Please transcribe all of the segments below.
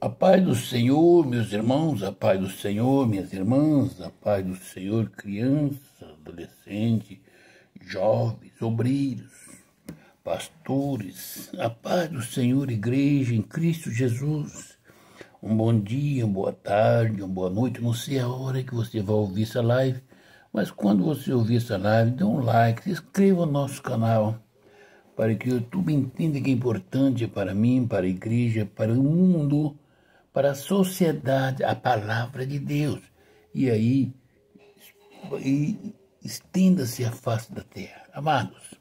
A paz do Senhor, meus irmãos, a paz do Senhor, minhas irmãs, a paz do Senhor, crianças, adolescentes, jovens, obreiros, pastores, a paz do Senhor, igreja em Cristo Jesus. Um bom dia, uma boa tarde, uma boa noite, não sei a hora que você vai ouvir essa live, mas quando você ouvir essa live, dê um like, se inscreva no nosso canal, para que o YouTube entenda que é importante para mim, para a igreja, para o mundo, para a sociedade, a palavra de Deus. E aí, estenda-se a face da terra. Amados,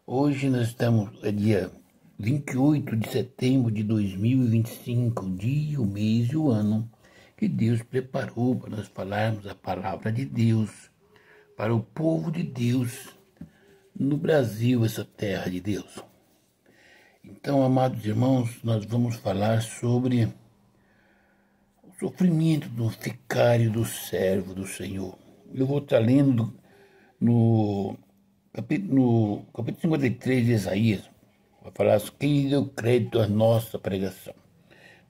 hoje nós estamos, dia 28 de setembro de 2025, o dia, o mês e o ano que Deus preparou para nós falarmos a palavra de Deus para o povo de Deus no Brasil, essa terra de Deus. Então, amados irmãos, nós vamos falar sobre o sofrimento do vicário, do servo do Senhor. Eu vou estar lendo no capítulo 53 de Isaías, vai falar quem deu crédito à nossa pregação.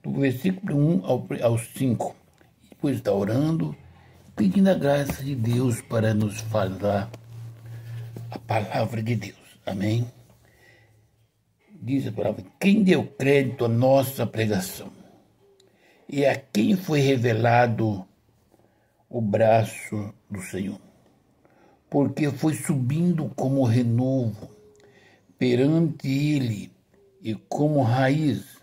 Do versículo 1 ao 5. Depois está orando, pedindo a graça de Deus para nos falar a palavra de Deus. Amém? Diz a palavra, quem deu crédito à nossa pregação? E a quem foi revelado o braço do Senhor? Porque foi subindo como renovo perante ele e como raiz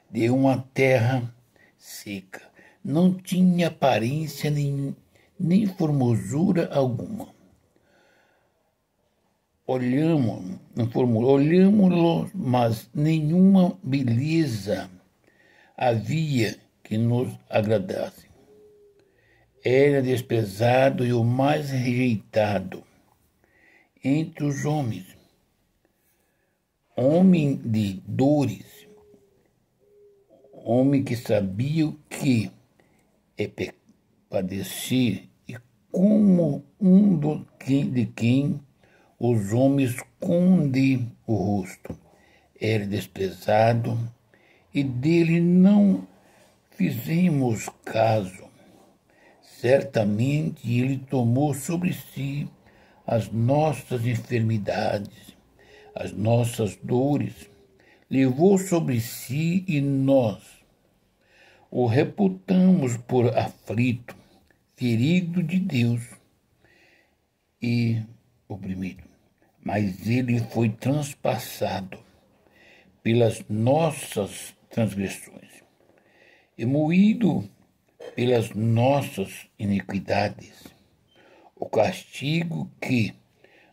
de uma terra seca. Não tinha aparência nem formosura alguma. Olhamos-lo, mas nenhuma beleza havia que nos agradasse. Era desprezado e o mais rejeitado entre os homens, homem de dores, homem que sabia o que é padecer e como de quem os homens escondem o rosto. Era desprezado e dele não fizemos caso. Certamente ele tomou sobre si as nossas enfermidades, as nossas dores, levou sobre si e nós o reputamos por aflito, ferido de Deus e oprimido. Mas ele foi transpassado pelas nossas transgressões e moído pelas nossas iniquidades. O castigo que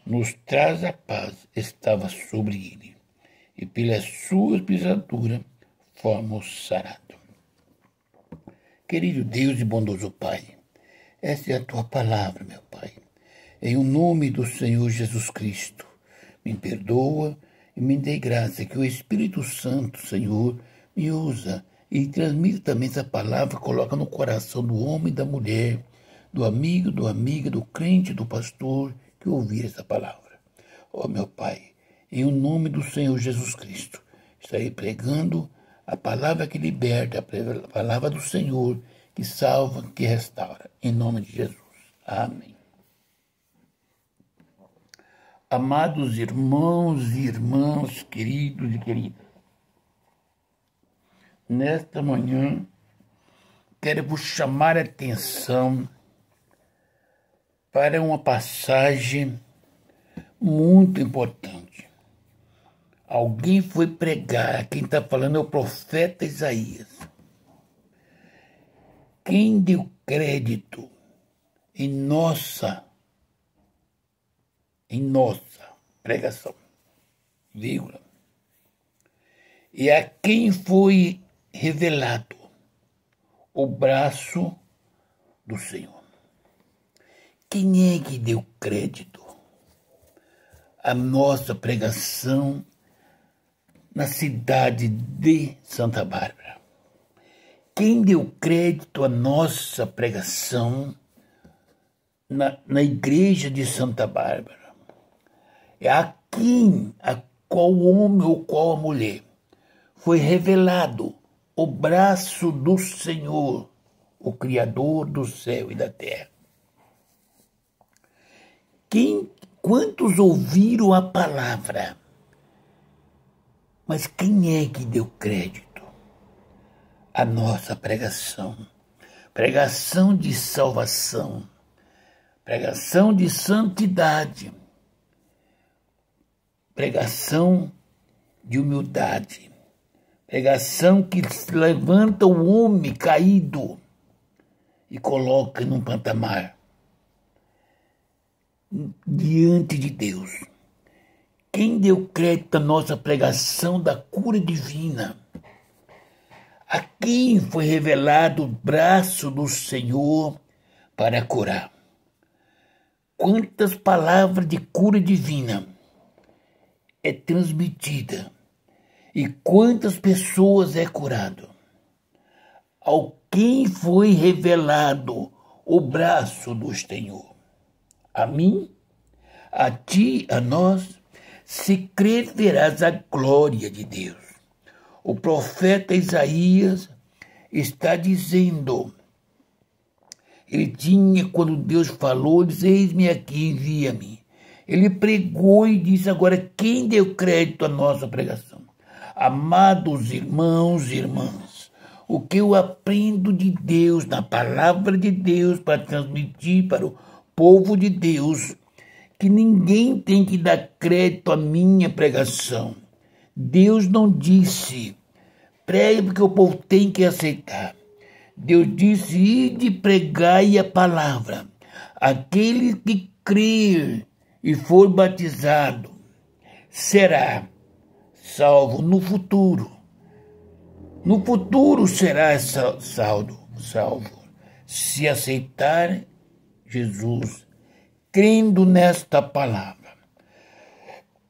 nos traz a paz estava sobre ele, e pelas suas pisaduras fomos sarados. Querido Deus e bondoso Pai, essa é a tua palavra, meu Pai. Em o nome do Senhor Jesus Cristo, me perdoa e me dê graça que o Espírito Santo, Senhor, me usa e transmita também essa palavra, coloca no coração do homem e da mulher, do amigo, do amiga, do crente, do pastor, que ouvir essa palavra. Ó meu Pai, em o nome do Senhor Jesus Cristo, estarei pregando a palavra que liberta, a palavra do Senhor que salva, que restaura. Em nome de Jesus. Amém. Amados irmãos e irmãs, queridos e queridas, nesta manhã quero vos chamar a atenção para uma passagem muito importante. Alguém foi pregar, quem está falando é o profeta Isaías. Quem deu crédito em nossa pregação, vírgula, e a quem foi revelado o braço do Senhor. Quem é que deu crédito à nossa pregação na cidade de Santa Bárbara? Quem deu crédito à nossa pregação na igreja de Santa Bárbara? É a qual homem ou qual a mulher foi revelado o braço do Senhor, o Criador do céu e da terra. Quantos ouviram a palavra? Mas quem é que deu crédito à nossa pregação? Pregação de salvação, pregação de santidade, pregação de humildade, pregação que levanta o homem caído e coloca num patamar diante de Deus. Quem deu crédito à nossa pregação da cura divina? A quem foi revelado o braço do Senhor para curar? Quantas palavras de cura divina é transmitida e quantas pessoas é curado? Ao quem foi revelado o braço do Senhor? A mim, a ti, a nós, se crer verás a glória de Deus. O profeta Isaías está dizendo, ele tinha, quando Deus falou, disse, eis-me aqui, envia-me. Ele pregou e disse, agora quem deu crédito à nossa pregação? Amados irmãos e irmãs, o que eu aprendo de Deus, na palavra de Deus, para transmitir para o povo de Deus, que ninguém tem que dar crédito à minha pregação. Deus não disse, pregue porque o povo tem que aceitar. Deus disse, ide pregai a palavra. Aquele que crer e for batizado será salvo no futuro. No futuro será salvo, se aceitar Jesus, crendo nesta palavra.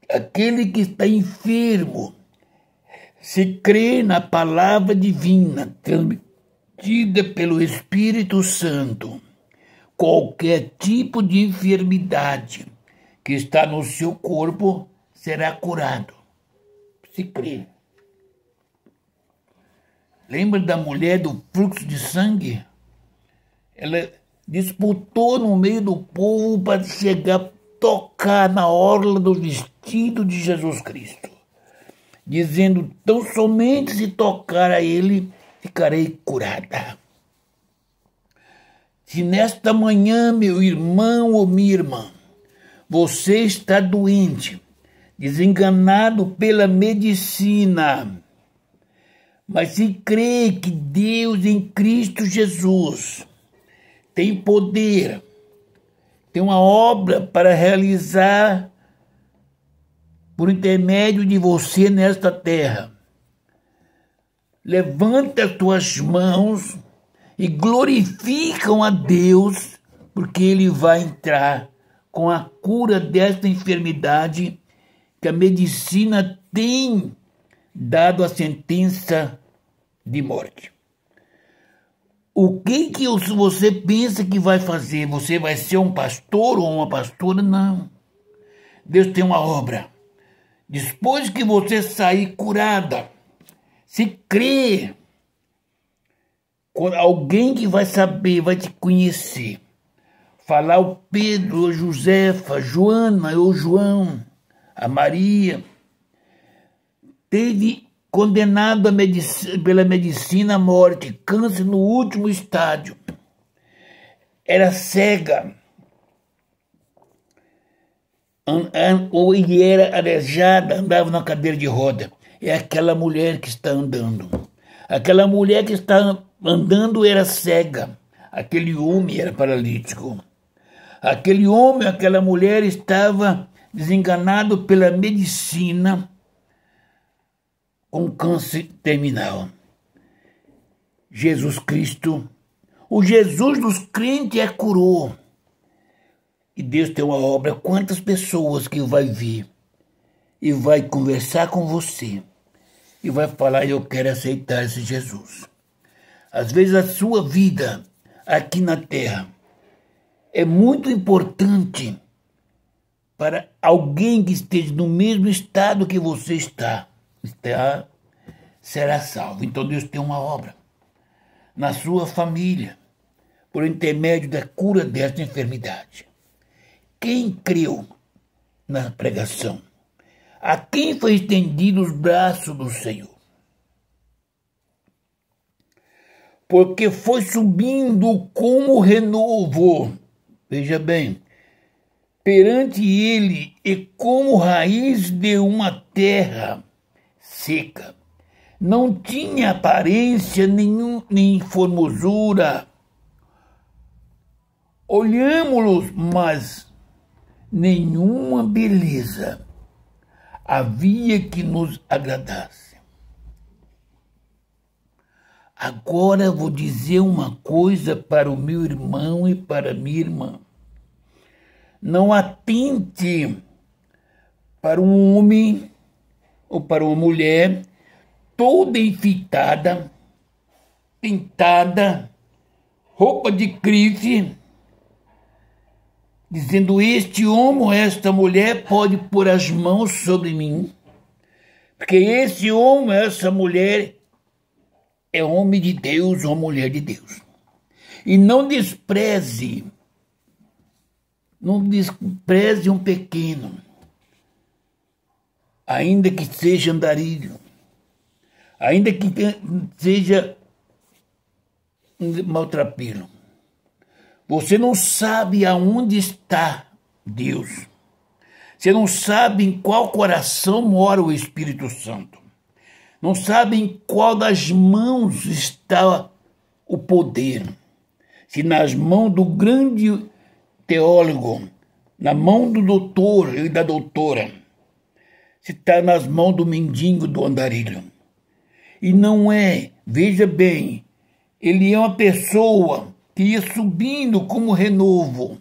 Aquele que está enfermo, se crê na palavra divina, transmitida pelo Espírito Santo, qualquer tipo de enfermidade que está no seu corpo será curado. Se crê. Lembra da mulher do fluxo de sangue? Ela disputou no meio do povo para chegar, tocar na orla do vestido de Jesus Cristo, dizendo, tão somente se tocar a ele, ficarei curada. Se nesta manhã, meu irmão ou minha irmã, você está doente, desenganado pela medicina, mas se crê que Deus em Cristo Jesus tem poder, tem uma obra para realizar por intermédio de você nesta terra, levanta as tuas mãos e glorificam a Deus, porque Ele vai entrar com a cura desta enfermidade que a medicina tem dado a sentença de morte. O que você pensa que vai fazer? Você vai ser um pastor ou uma pastora? Não. Deus tem uma obra. Depois que você sair curada, se crer, alguém que vai saber, vai te conhecer, falar o Pedro, a Josefa, a Joana ou João, a Maria, teve condenado pela medicina à morte, câncer no último estágio, era cega, e era aleijada, andava na cadeira de roda. É aquela mulher que está andando. Aquela mulher que está andando era cega. Aquele homem era paralítico. Aquele homem, aquela mulher estava desenganado pela medicina com câncer terminal. Jesus Cristo, o Jesus dos crentes a curou. E Deus tem uma obra. Quantas pessoas que vai vir e vai conversar com você e vai falar, eu quero aceitar esse Jesus. Às vezes a sua vida aqui na terra é muito importante para alguém que esteja no mesmo estado que você está será salvo. Então Deus tem uma obra na sua família, por intermédio da cura desta enfermidade. Quem creu na pregação? A quem foi estendido os braços do Senhor? Porque foi subindo como renovo, veja bem, perante ele e como raiz de uma terra seca. Não tinha aparência nem formosura. Olhámo-los, mas nenhuma beleza havia que nos agradasse. Agora vou dizer uma coisa para o meu irmão e para a minha irmã. Não atente para um homem ou para uma mulher toda enfeitada, pintada, roupa de grife, dizendo: este homem ou esta mulher pode pôr as mãos sobre mim, porque esse homem ou essa mulher é homem de Deus ou mulher de Deus. E não despreze um pequeno, ainda que seja andarilho, ainda que seja maltrapilho. Você não sabe aonde está Deus. Você não sabe em qual coração mora o Espírito Santo. Não sabe em qual das mãos está o poder. Se nas mãos do grande teólogo, na mão do doutor e da doutora, se está nas mãos do mendigo, do andarilho. E não é, veja bem, ele é uma pessoa que ia subindo como renovo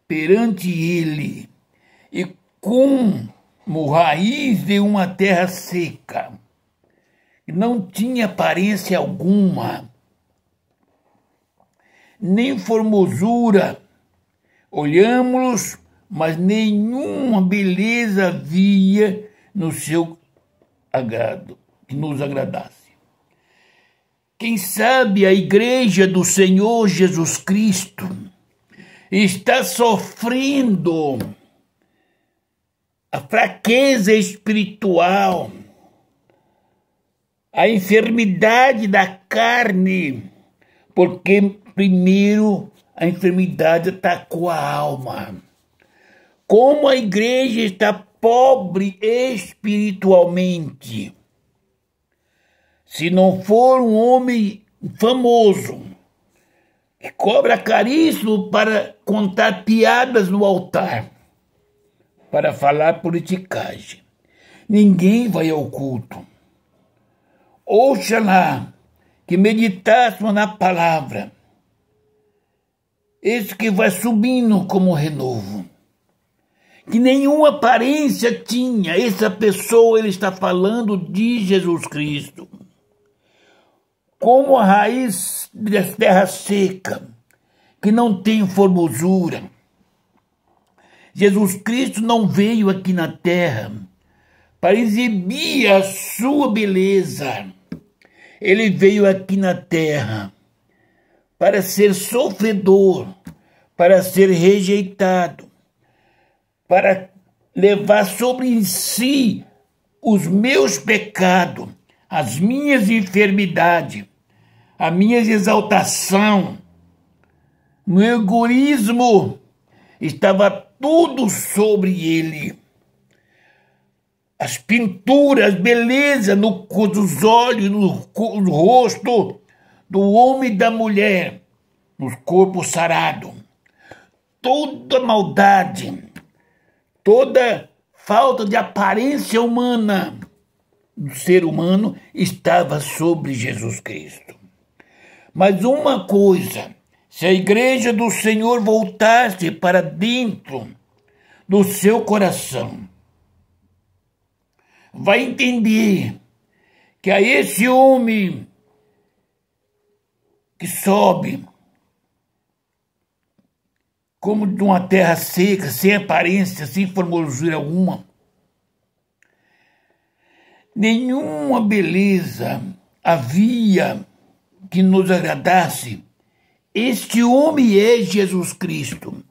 perante ele e como raiz de uma terra seca. Não tinha aparência alguma, nem formosura. Olhámo-los, mas nenhuma beleza havia no seu agrado, que nos agradasse. Quem sabe a igreja do Senhor Jesus Cristo está sofrendo a fraqueza espiritual, a enfermidade da carne, porque primeiro a enfermidade atacou a alma. Como a igreja está pobre espiritualmente, se não for um homem famoso, que cobra caríssimo para contar piadas no altar, para falar politicagem, ninguém vai ao culto. Oxalá que meditássemos na palavra, esse que vai subindo como renovo, que nenhuma aparência tinha. Essa pessoa, ele está falando de Jesus Cristo, como a raiz da terra seca, que não tem formosura. Jesus Cristo não veio aqui na terra para exibir a sua beleza. Ele veio aqui na terra para ser sofredor, para ser rejeitado, para levar sobre si os meus pecados, as minhas enfermidades, a minha exaltação. No egoísmo estava tudo sobre ele. As pinturas, beleza nos olhos, no rosto do homem e da mulher, nos corpos sarados. Toda maldade, toda falta de aparência humana do ser humano estava sobre Jesus Cristo. Mas uma coisa, se a igreja do Senhor voltasse para dentro do seu coração, vai entender que a esse homem que sobe como de uma terra seca, sem aparência, sem formosura alguma, nenhuma beleza havia que nos agradasse. Este homem é Jesus Cristo,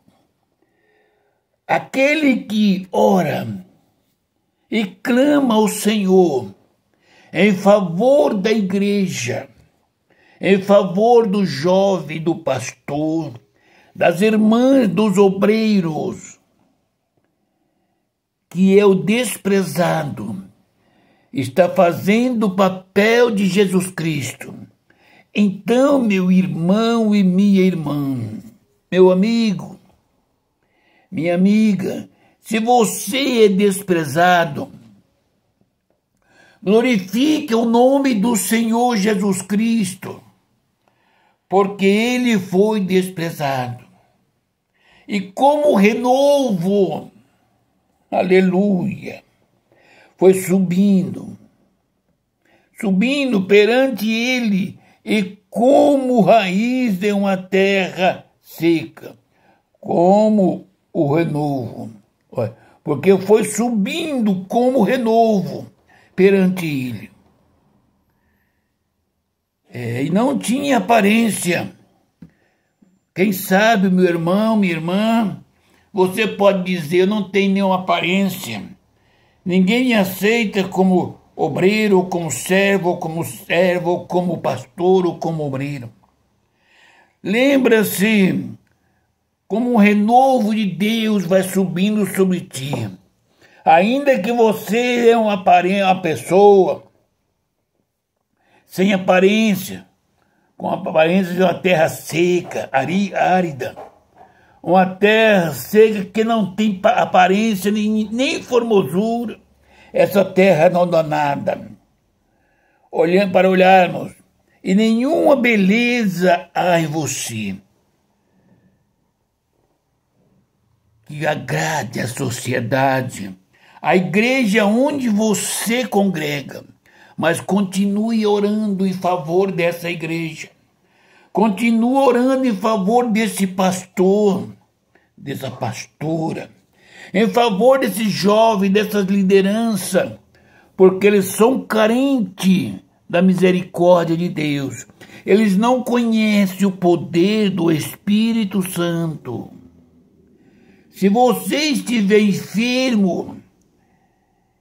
aquele que ora e clama ao Senhor em favor da igreja, em favor do jovem, do pastor, das irmãs, dos obreiros, que é o desprezado, está fazendo o papel de Jesus Cristo. Então, meu irmão e minha irmã, meu amigo, minha amiga, se você é desprezado, glorifique o nome do Senhor Jesus Cristo, porque ele foi desprezado. E como renovo, aleluia, foi subindo perante ele, e como raiz de uma terra seca, como o renovo, porque foi subindo como renovo perante ele. E não tinha aparência. Quem sabe, meu irmão, minha irmã, você pode dizer, eu não tenho nenhuma aparência. Ninguém me aceita como obreiro, ou como servo, ou como pastor, ou como obreiro. Lembra-se como um renovo de Deus vai subindo sobre ti. Ainda que você é uma pessoa sem aparência, com a aparência de uma terra seca, árida, uma terra seca que não tem aparência nem formosura, essa terra não dá nada. Olhando para olharmos, e nenhuma beleza há em você que agrade a sociedade, a igreja onde você congrega, mas continue orando em favor dessa igreja. Continue orando em favor desse pastor, dessa pastora, em favor desse jovem, dessas lideranças, porque eles são carentes da misericórdia de Deus. Eles não conhecem o poder do Espírito Santo. Se você estiver enfermo,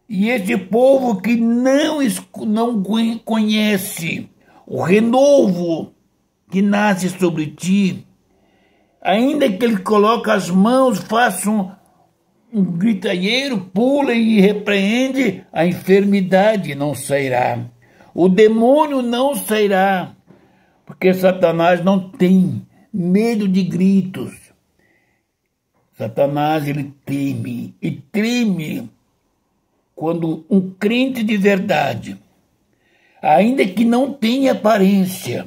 e esse povo que não conhece o renovo que nasce sobre ti, ainda que ele coloque as mãos, faça um gritalheiro, pula e repreende, a enfermidade não sairá. O demônio não sairá, porque Satanás não tem medo de gritos. Satanás, ele teme, e treme quando um crente de verdade, ainda que não tenha aparência,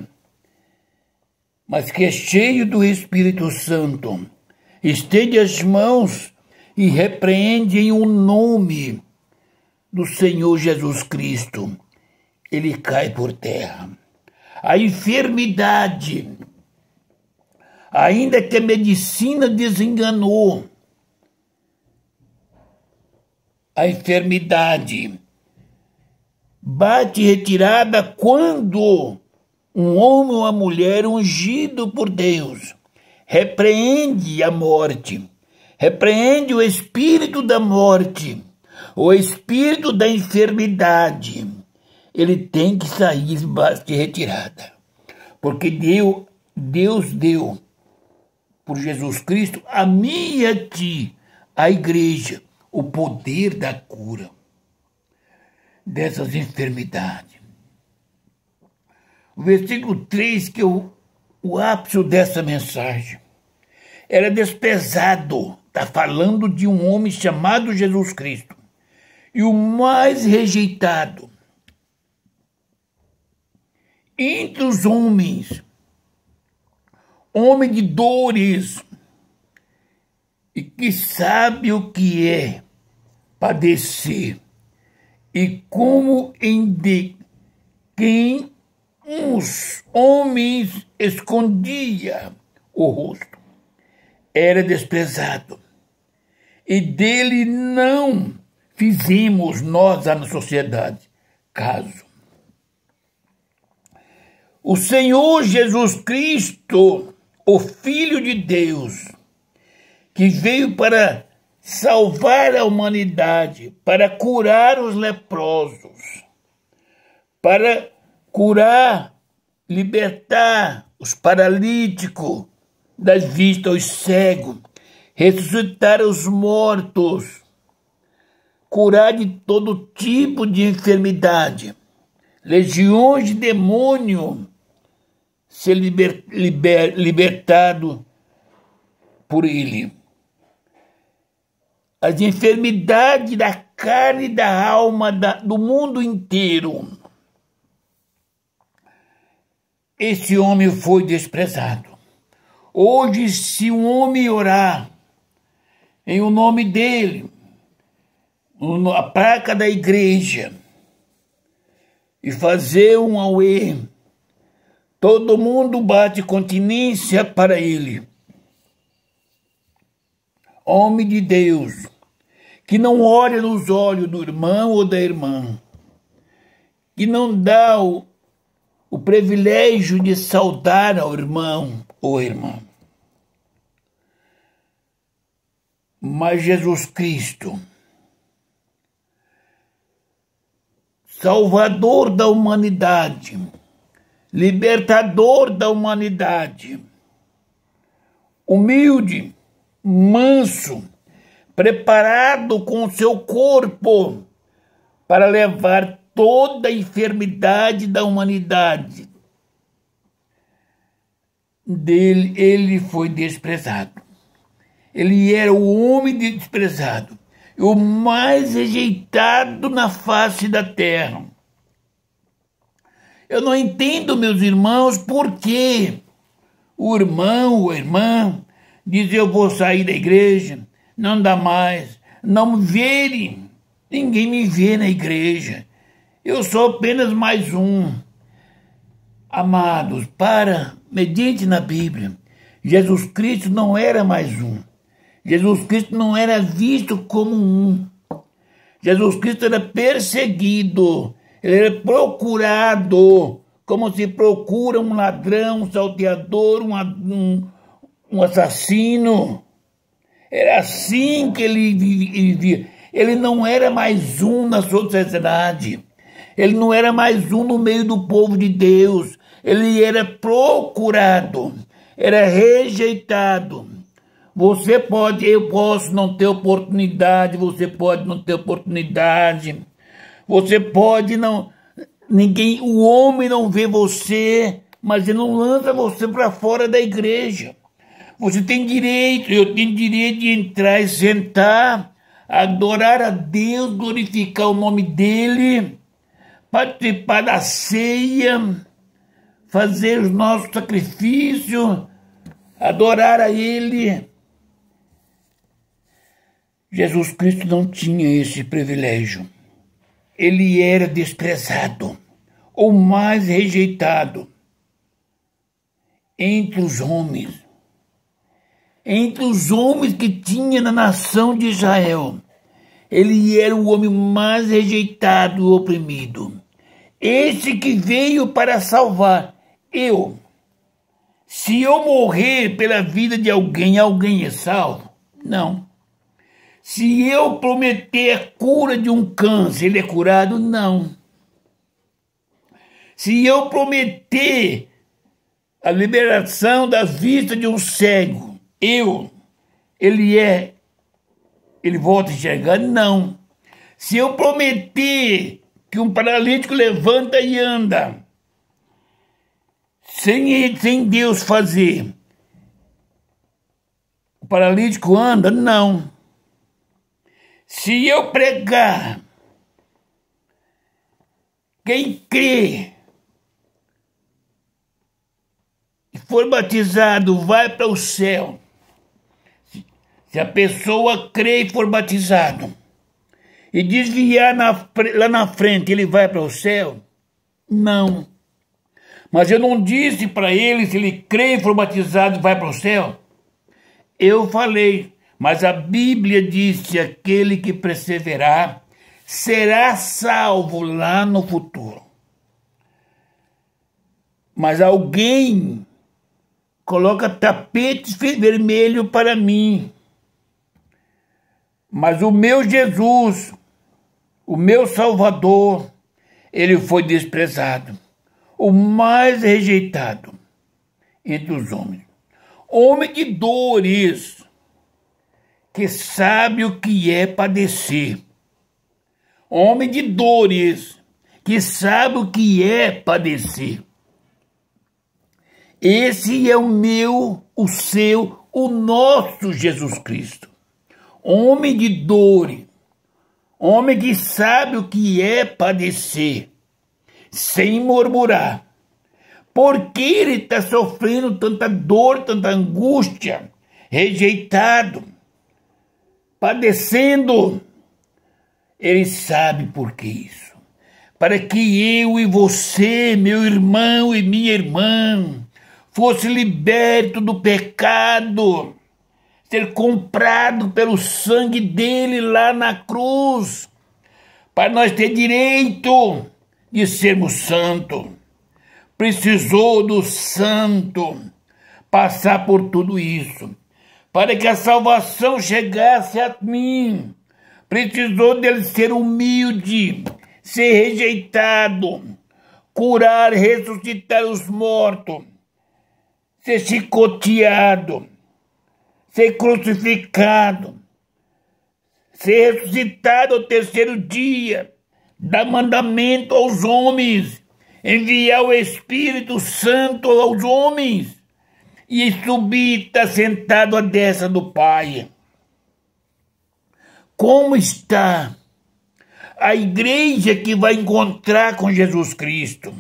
mas que é cheio do Espírito Santo, estende as mãos e repreende em um nome do Senhor Jesus Cristo, ele cai por terra. A enfermidade, ainda que a medicina desenganou, a enfermidade bate retirada quando um homem ou uma mulher ungido por Deus repreende a morte, repreende o espírito da morte, o espírito da enfermidade. Ele tem que sair de retirada, porque Deus deu por Jesus Cristo a mim e a ti, a igreja, o poder da cura dessas enfermidades. O versículo 3, que é o ápice dessa mensagem, era desprezado. Está falando de um homem chamado Jesus Cristo. E o mais rejeitado entre os homens, homem de dores, e que sabe o que é padecer, e como quem uns homens escondia o rosto, era desprezado, e dele não fizemos nós na sociedade caso. O Senhor Jesus Cristo, o Filho de Deus, que veio para salvar a humanidade, para curar os leprosos, para curar, libertar os paralíticos das vistas, os cegos, ressuscitar os mortos, curar de todo tipo de enfermidade, legiões de demônio ser libertado por ele. As enfermidades da carne e da alma do mundo inteiro. Esse homem foi desprezado. Hoje, se um homem orar em o nome dele, a placa da igreja, e fazer um auê, todo mundo bate continência para ele. Homem de Deus, que não olha nos olhos do irmão ou da irmã, que não dá o privilégio de saudar ao irmão ou irmã. Mas Jesus Cristo, Salvador da humanidade, libertador da humanidade, humilde, manso, preparado com o seu corpo para levar toda a enfermidade da humanidade. Ele foi desprezado. Ele era o homem desprezado, o mais rejeitado na face da terra. Eu não entendo, meus irmãos, por que o irmão ou a irmã diz: eu vou sair da igreja, não dá mais, não me verem, ninguém me vê na igreja, eu sou apenas mais um. Amados, medite na Bíblia. Jesus Cristo não era mais um. Jesus Cristo não era visto como um. Jesus Cristo era perseguido, ele era procurado, como se procura um ladrão, um salteador, um assassino. Era assim que ele vivia. Ele não era mais um na sociedade. Ele não era mais um no meio do povo de Deus. Ele era procurado, era rejeitado. Eu posso não ter oportunidade, você pode não ter oportunidade, você pode não, o homem não vê você, mas ele não lança você para fora da igreja. Você tem direito, eu tenho direito de entrar e sentar, adorar a Deus, glorificar o nome dele, participar da ceia, fazer os nossos sacrifícios, adorar a ele. Jesus Cristo não tinha esse privilégio. Ele era desprezado, ou mais rejeitado entre os homens. Entre os homens que tinha na nação de Israel. Ele era o homem mais rejeitado e oprimido. Esse que veio para salvar. Se eu morrer pela vida de alguém, alguém é salvo? Não. Se eu prometer a cura de um câncer, ele é curado? Não. Se eu prometer a liberação da vista de um cego, ele volta a enxergar? Não. Se eu prometer que um paralítico levanta e anda, sem Deus fazer, o paralítico anda? Não. Se eu pregar, quem crê e for batizado vai para o céu. Se a pessoa crê e for batizado e desviar lá na frente, ele vai para o céu? Não. Mas eu não disse para ele se ele crê e for batizado vai para o céu? Eu falei, mas a Bíblia disse: aquele que perseverar será salvo lá no futuro. Mas alguém coloca tapete vermelho para mim. Mas o meu Jesus, o meu Salvador, ele foi desprezado, o mais rejeitado entre os homens. Homem de dores, que sabe o que é padecer. Homem de dores, que sabe o que é padecer. Esse é o meu, o seu, o nosso Jesus Cristo. Homem de dores, homem que sabe o que é padecer, sem murmurar. Por que ele está sofrendo tanta dor, tanta angústia, rejeitado, padecendo? Ele sabe por que isso. Para que eu e você, meu irmão e minha irmã, fosse liberto do pecado, ser comprado pelo sangue dele lá na cruz, para nós ter direito de sermos santos. Precisou do santo passar por tudo isso, para que a salvação chegasse a mim. Precisou dele ser humilde, ser rejeitado, curar, ressuscitar os mortos, ser chicoteado, ser crucificado, ser ressuscitado ao terceiro dia, dar mandamento aos homens, enviar o Espírito Santo aos homens e subir, estar sentado à destra do Pai. Como está a igreja que vai encontrar com Jesus Cristo?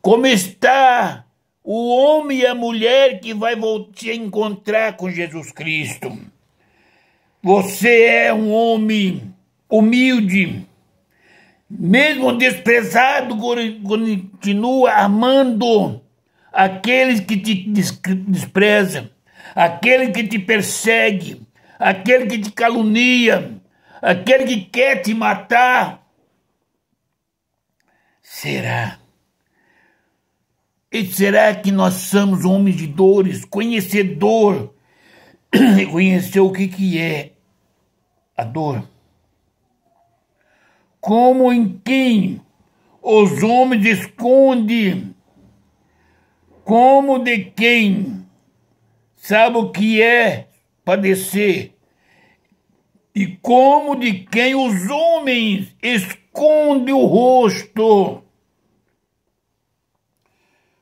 Como está o homem e a mulher que vai se encontrar com Jesus Cristo? Você é um homem humilde, mesmo desprezado, continua amando aqueles que te desprezam, aquele que te persegue, aquele que te calunia, aquele que quer te matar. Será? E será que nós somos homens de dores, conhecedor, reconhecer o que é a dor? Como em quem os homens escondem, como de quem sabe o que é padecer, e como de quem os homens escondem o rosto.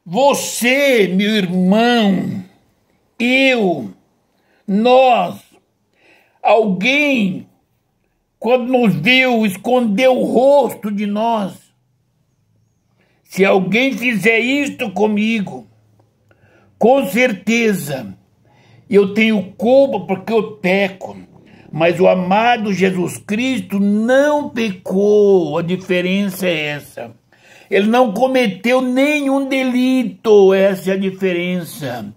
Você, meu irmão, eu, nós, alguém, quando nos viu, escondeu o rosto de nós. Se alguém fizer isto comigo, com certeza, eu tenho culpa porque eu peco, mas o amado Jesus Cristo não pecou, a diferença é essa. Ele não cometeu nenhum delito, essa é a diferença.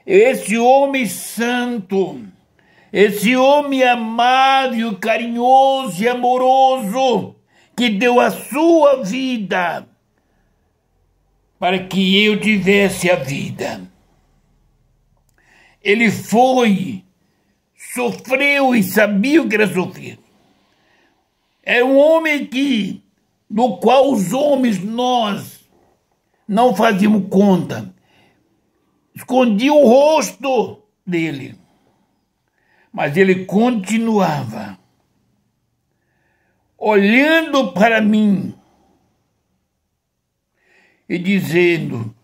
Esse homem santo, esse homem amável, carinhoso e amoroso, que deu a sua vida para que eu tivesse a vida. Ele foi, sofreu e sabia o que era sofrer. É um homem do qual os homens, nós, não fazíamos conta. Escondia o rosto dele. Mas ele continuava olhando para mim e dizendo: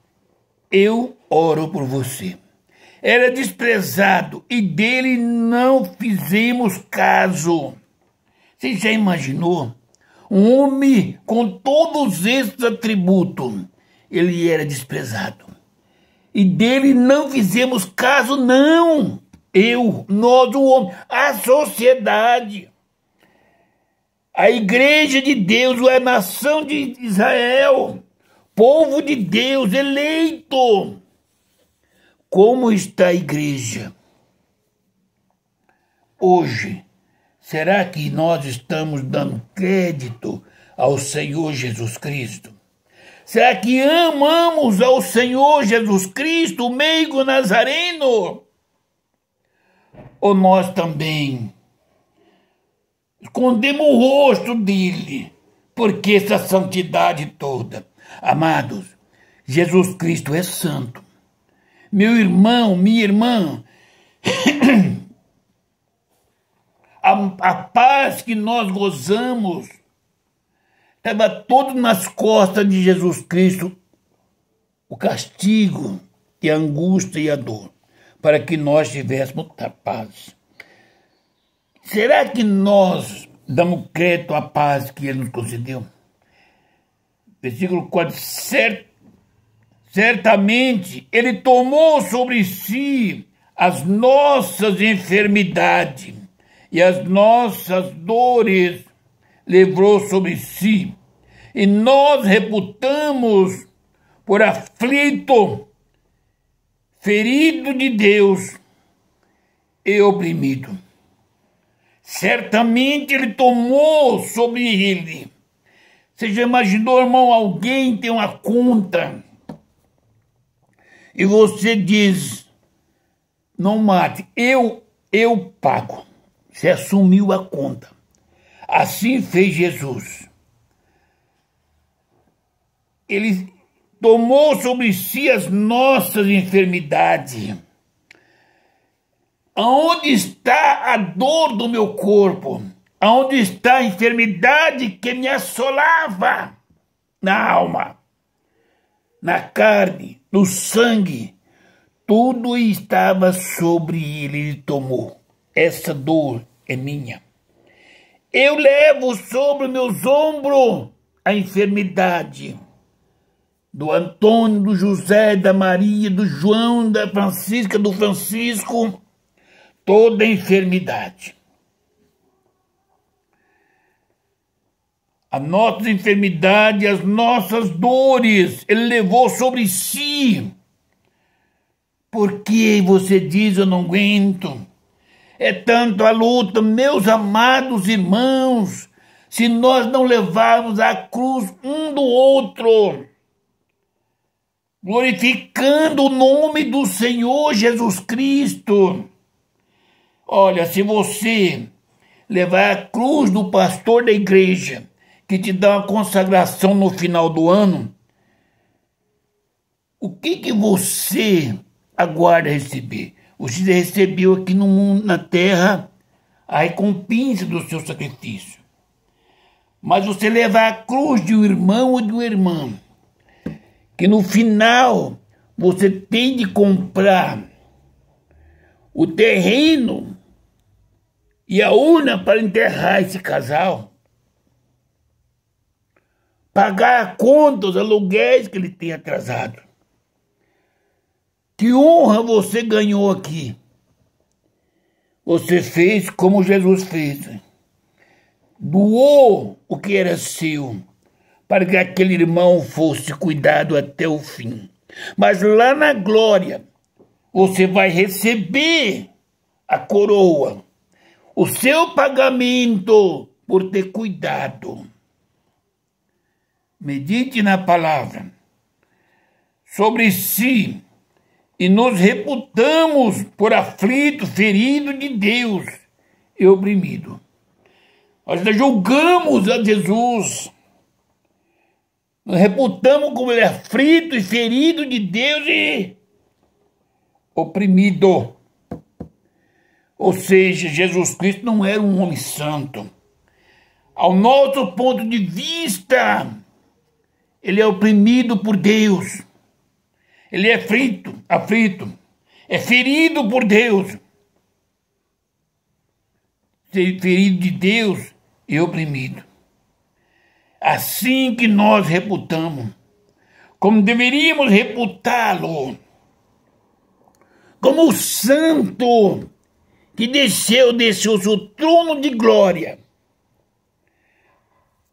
eu oro por você. Era desprezado e dele não fizemos caso. Você já imaginou? Um homem com todos esses atributos, ele era desprezado. E dele não fizemos caso, não. Nós, o homem, a sociedade, a igreja de Deus, a nação de Israel, povo de Deus, eleito. Como está a igreja hoje, Será que nós estamos dando crédito ao Senhor Jesus Cristo? Será que amamos ao Senhor Jesus Cristo, o meigo nazareno? Ou nós também escondemos o rosto dele? Porque essa santidade toda? Amados, Jesus Cristo é santo. Meu irmão, minha irmã, a paz que nós gozamos estava todo nas costas de Jesus Cristo, o castigo e a angústia e a dor, para que nós tivéssemos a paz. Será que nós damos crédito à paz que ele nos concedeu? Versículo 4, certamente ele tomou sobre si as nossas enfermidades e as nossas dores levou sobre si, e nós reputamos por aflito, ferido de Deus e oprimido. Certamente ele tomou sobre ele. Você já imaginou, irmão, alguém tem uma conta e você diz, não mate, eu pago. Você assumiu a conta. Assim fez Jesus. Ele tomou sobre si as nossas enfermidades. Aonde está a dor do meu corpo? Aonde está a enfermidade que me assolava? Na alma, na carne, no sangue. Tudo estava sobre ele, ele tomou. Essa dor é minha. Eu levo sobre meus ombros a enfermidade do Antônio, do José, da Maria, do João, da Francisca, do Francisco, toda a enfermidade. A nossa enfermidade, as nossas dores, ele levou sobre si. Por que você diz, eu não aguento? É tanto a luta, meus amados irmãos, se nós não levarmos a cruz um do outro, glorificando o nome do Senhor Jesus Cristo. Olha, se você levar a cruz do pastor da igreja, que te dá uma consagração no final do ano, o que você aguarda receber? Você recebeu aqui no mundo, na terra, a recompensa do seu sacrifício. Mas você levar a cruz de um irmão ou de uma irmã, que no final você tem de comprar o terreno e a urna para enterrar esse casal, pagar a conta, os aluguéis que ele tem atrasado. Que honra você ganhou aqui. Você fez como Jesus fez. Doou o que era seu, para que aquele irmão fosse cuidado até o fim. Mas lá na glória, você vai receber a coroa, o seu pagamento por ter cuidado. Medite na palavra. Sobre si, e nos reputamos por aflito, ferido de Deus e oprimido. Nós julgamos a Jesus. Nos reputamos como ele é aflito e ferido de Deus e oprimido. Ou seja, Jesus Cristo não era um homem santo. Ao nosso ponto de vista, ele é oprimido por Deus. Ele é aflito, é ferido por Deus. Ferido de Deus e oprimido. Assim que nós reputamos, como deveríamos reputá-lo, como o santo que desceu o seu trono de glória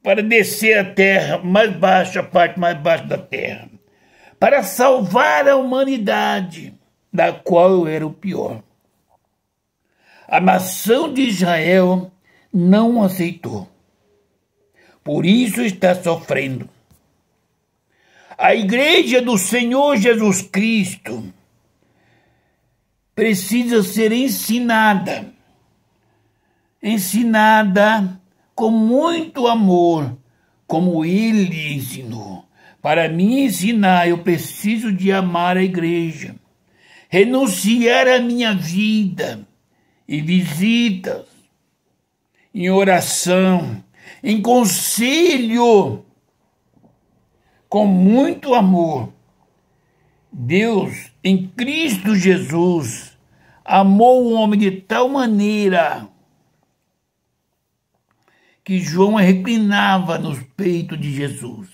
para descer a terra mais baixa, a parte mais baixa da terra, para salvar a humanidade, da qual eu era o pior. A nação de Israel não aceitou. Por isso está sofrendo. A igreja do Senhor Jesus Cristo precisa ser ensinada com muito amor, como ele ensinou. Para me ensinar, eu preciso de amar a igreja, renunciar à minha vida em visitas, em oração, em conselho, com muito amor. Deus, em Cristo Jesus, amou o homem de tal maneira que João reclinava nos peitos de Jesus.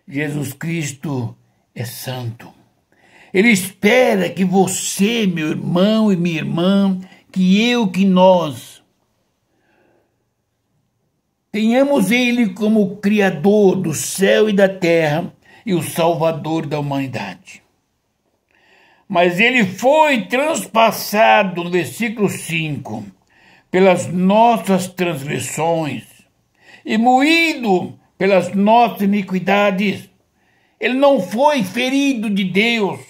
Jesus Cristo é santo. Ele espera que você, meu irmão e minha irmã, que nós tenhamos Ele como Criador do céu e da terra e o Salvador da humanidade. Mas Ele foi transpassado, no versículo 5, pelas nossas transgressões e moído pelas nossas iniquidades. Ele não foi ferido de Deus,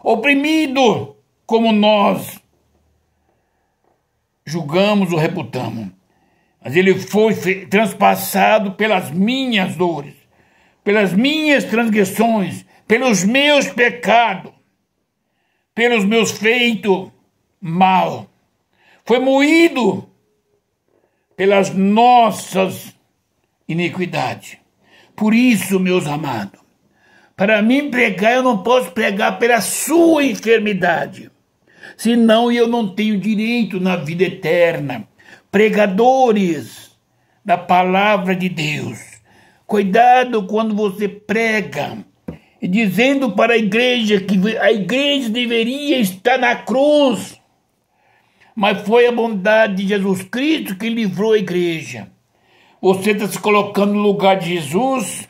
oprimido como nós julgamos ou reputamos. Mas ele foi transpassado pelas minhas dores, pelas minhas transgressões, pelos meus pecados, pelos meus feitos mal. Foi moído pelas nossas iniquidades. Por isso, meus amados, para mim pregar, eu não posso pregar pela sua enfermidade, senão eu não tenho direito na vida eterna. Pregadores da palavra de Deus, cuidado quando você prega, dizendo para a igreja que a igreja deveria estar na cruz, mas foi a bondade de Jesus Cristo que livrou a igreja. Você está se colocando no lugar de Jesus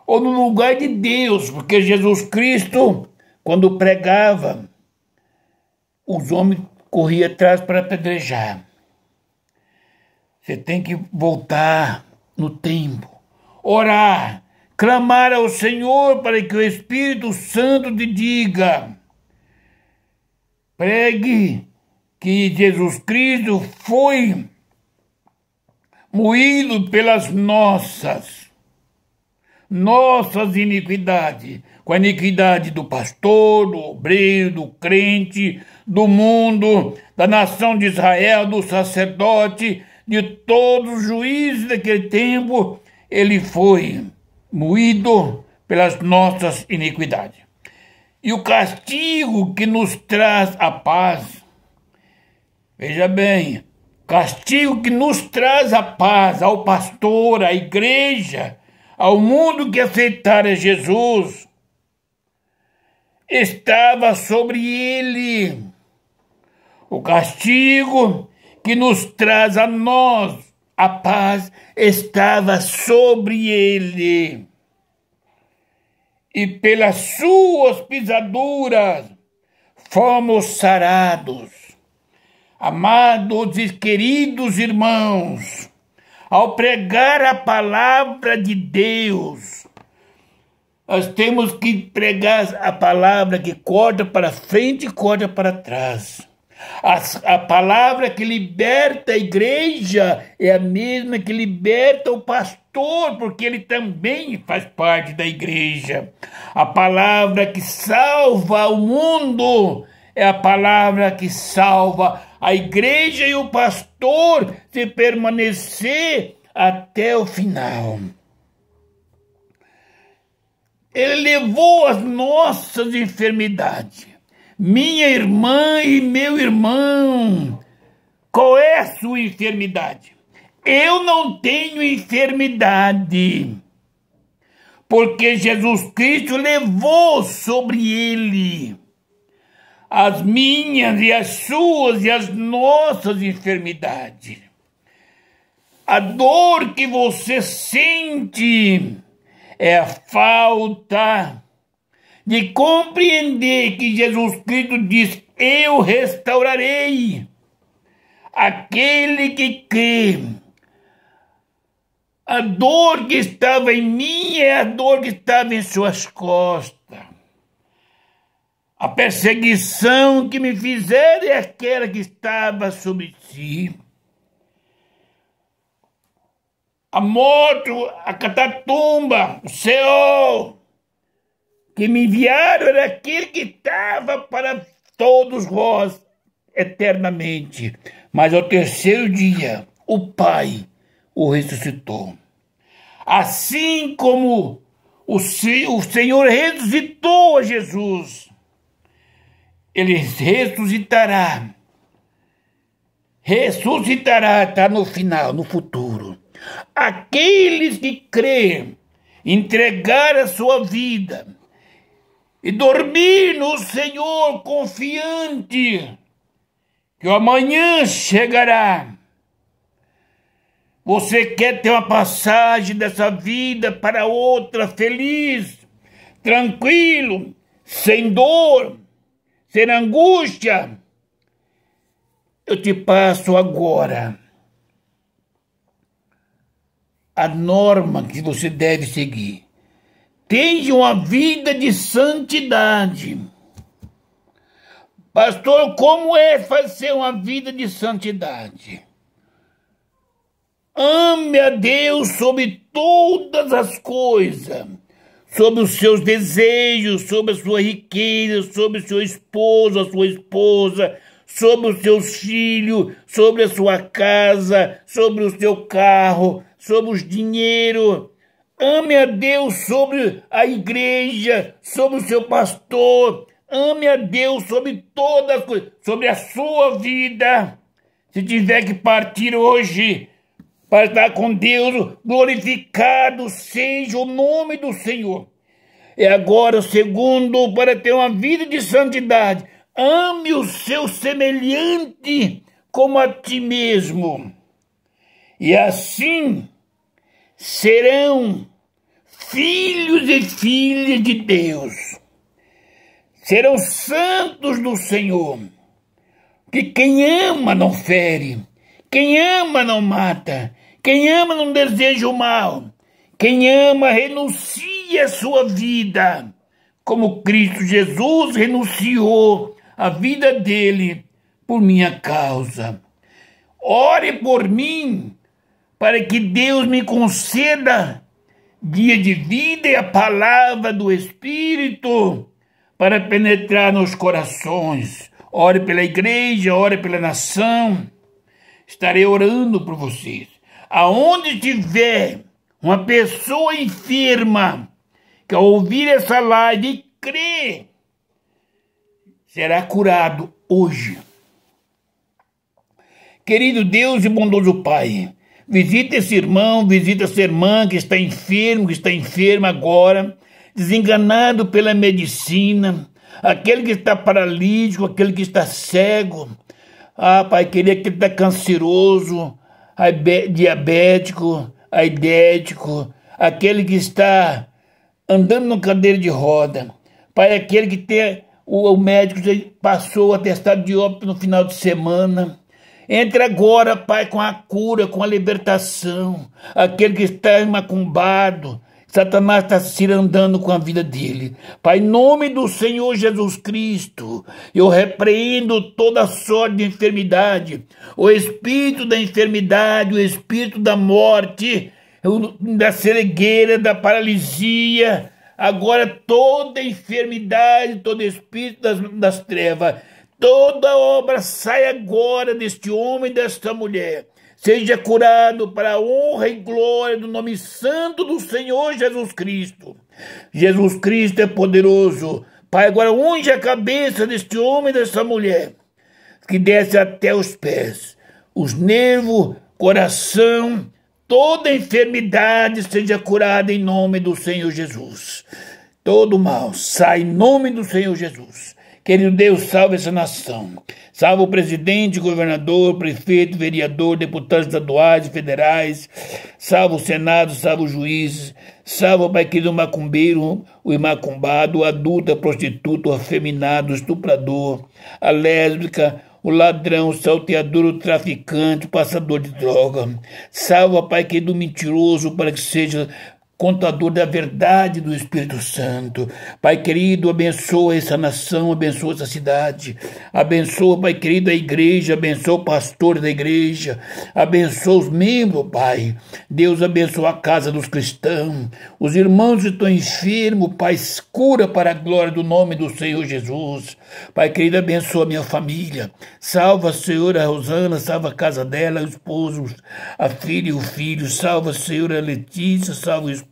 ou no lugar de Deus? Porque Jesus Cristo, quando pregava, os homens corriam atrás para apedrejar. Você tem que voltar no tempo, orar, clamar ao Senhor para que o Espírito Santo te diga. Pregue que Jesus Cristo foi moído pelas nossas iniquidades, com a iniquidade do pastor, do obreiro, do crente, do mundo, da nação de Israel, do sacerdote, de todos os juízes daquele tempo. Ele foi moído pelas nossas iniquidades. E o castigo que nos traz a paz, veja bem, castigo que nos traz a paz ao pastor, à igreja, ao mundo que aceitara Jesus, estava sobre ele. O castigo que nos traz a nós a paz estava sobre ele. E pelas suas pisaduras fomos sarados. Amados e queridos irmãos, ao pregar a palavra de Deus, nós temos que pregar a palavra que corta para frente e corta para trás. A palavra que liberta a igreja é a mesma que liberta o pastor, porque ele também faz parte da igreja. A palavra que salva o mundo é a palavra que salva a igreja e o pastor, se permanecer até o final. Ele levou as nossas enfermidades. Minha irmã e meu irmão, qual é a sua enfermidade? Eu não tenho enfermidade, porque Jesus Cristo levou sobre ele as minhas e as suas e as nossas enfermidades. A dor que você sente é a falta de compreender que Jesus Cristo diz: eu restaurarei aquele que crê. A dor que estava em mim é a dor que estava em suas costas. A perseguição que me fizeram é aquela que estava sobre si. A morte, a catatumba, o Seol, que me enviaram era aquele que estava para todos vós eternamente. Mas ao terceiro dia, o Pai o ressuscitou. Assim como o Senhor ressuscitou a Jesus, Ele ressuscitará. Ressuscitará, está no final, no futuro. Aqueles que creem, entregar a sua vida e dormir no Senhor confiante que o amanhã chegará. Você quer ter uma passagem dessa vida para outra feliz, tranquilo, sem dor, sem angústia? Eu te passo agora a norma que você deve seguir. Tenha uma vida de santidade. Pastor, como é fazer uma vida de santidade? Ame a Deus sobre todas as coisas, sobre os seus desejos, sobre a sua riqueza, sobre o seu esposo, a sua esposa, sobre os seus filhos, sobre a sua casa, sobre o seu carro, sobre os dinheiro. Ame a Deus sobre a igreja, sobre o seu pastor. Ame a Deus sobre todas as coisas, sobre a sua vida. Se tiver que partir hoje para estar com Deus, glorificado seja o nome do Senhor. E agora o segundo, para ter uma vida de santidade, ame o seu semelhante como a ti mesmo. E assim serão filhos e filhas de Deus. Serão santos do Senhor. Que quem ama não fere, quem ama não mata, quem ama não deseja o mal, quem ama renuncia a sua vida, como Cristo Jesus renunciou a vida dele por minha causa. Ore por mim, para que Deus me conceda dia de vida e a palavra do Espírito para penetrar nos corações. Ore pela igreja, ore pela nação. Estarei orando por vocês. Aonde tiver uma pessoa enferma que ao ouvir essa live e crer, será curado hoje. Querido Deus e bondoso Pai, visita esse irmão, visita essa irmã que está enfermo, que está enferma agora, desenganado pela medicina, aquele que está paralítico, aquele que está cego. Ah, Pai, queria que ele está canceroso, diabético, aidético, aquele que está andando na cadeira de roda. Pai, aquele que tem o médico passou o atestado de óbito no final de semana. Entre agora, Pai, com a cura, com a libertação. Aquele que está macumbado, Satanás está cirandando com a vida dele. Pai, em nome do Senhor Jesus Cristo, eu repreendo toda sorte de enfermidade, o espírito da enfermidade, o espírito da morte, da cegueira, da paralisia, agora toda enfermidade, todo espírito das trevas, toda obra sai agora deste homem e desta mulher. Seja curado para a honra e glória do nome santo do Senhor Jesus Cristo. Jesus Cristo é poderoso. Pai, agora unge a cabeça deste homem e desta mulher, que desce até os pés, os nervos, coração, toda enfermidade seja curada em nome do Senhor Jesus. Todo mal sai em nome do Senhor Jesus. Querido Deus, salve essa nação. Salve o presidente, governador, prefeito, vereador, deputados estaduais e federais. Salve o Senado, salve os juízes. Salve o Pai querido, o macumbeiro, o imacumbado, o adulto, a prostituta, o afeminado, o estuprador, a lésbica, o ladrão, o salteador, o traficante, o passador de droga. Salva, Pai querido, o mentiroso, para que seja contador da verdade do Espírito Santo. Pai querido, abençoa essa nação, abençoa essa cidade, abençoa, Pai querido, a igreja, abençoa o pastor da igreja, abençoa os membros, Pai. Deus abençoa a casa dos cristãos, os irmãos que estão enfermos, Pai, cura para a glória do nome do Senhor Jesus. Pai querido, abençoa a minha família, salva, Senhor, a Rosana, salva a casa dela, o esposo, a filha e o filho, salva, Senhor, a Letícia, salva o esposo,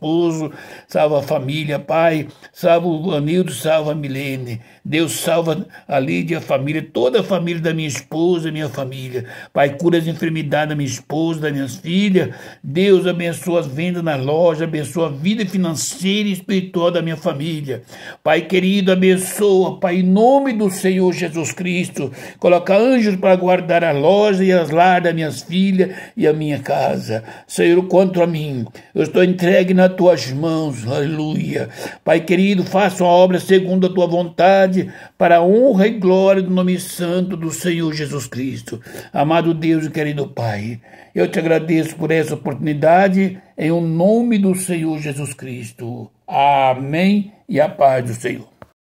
salva a família, Pai, salva o Anildo, salva a Milene. Deus, salva a Lídia, a família, toda a família da minha esposa, minha família. Pai, cura as enfermidades da minha esposa, das minhas filhas. Deus, abençoa as vendas na loja, abençoa a vida financeira e espiritual da minha família. Pai querido, abençoa, Pai, em nome do Senhor Jesus Cristo. Coloca anjos para guardar a loja e as lar das minhas filhas e a minha casa. Senhor, quanto a mim, eu estou entregue nas tuas mãos, aleluia. Pai querido, faça uma obra segundo a tua vontade, para a honra e glória do nome santo do Senhor Jesus Cristo. Amado Deus e querido Pai, eu te agradeço por essa oportunidade, em o nome do Senhor Jesus Cristo. Amém e a paz do Senhor.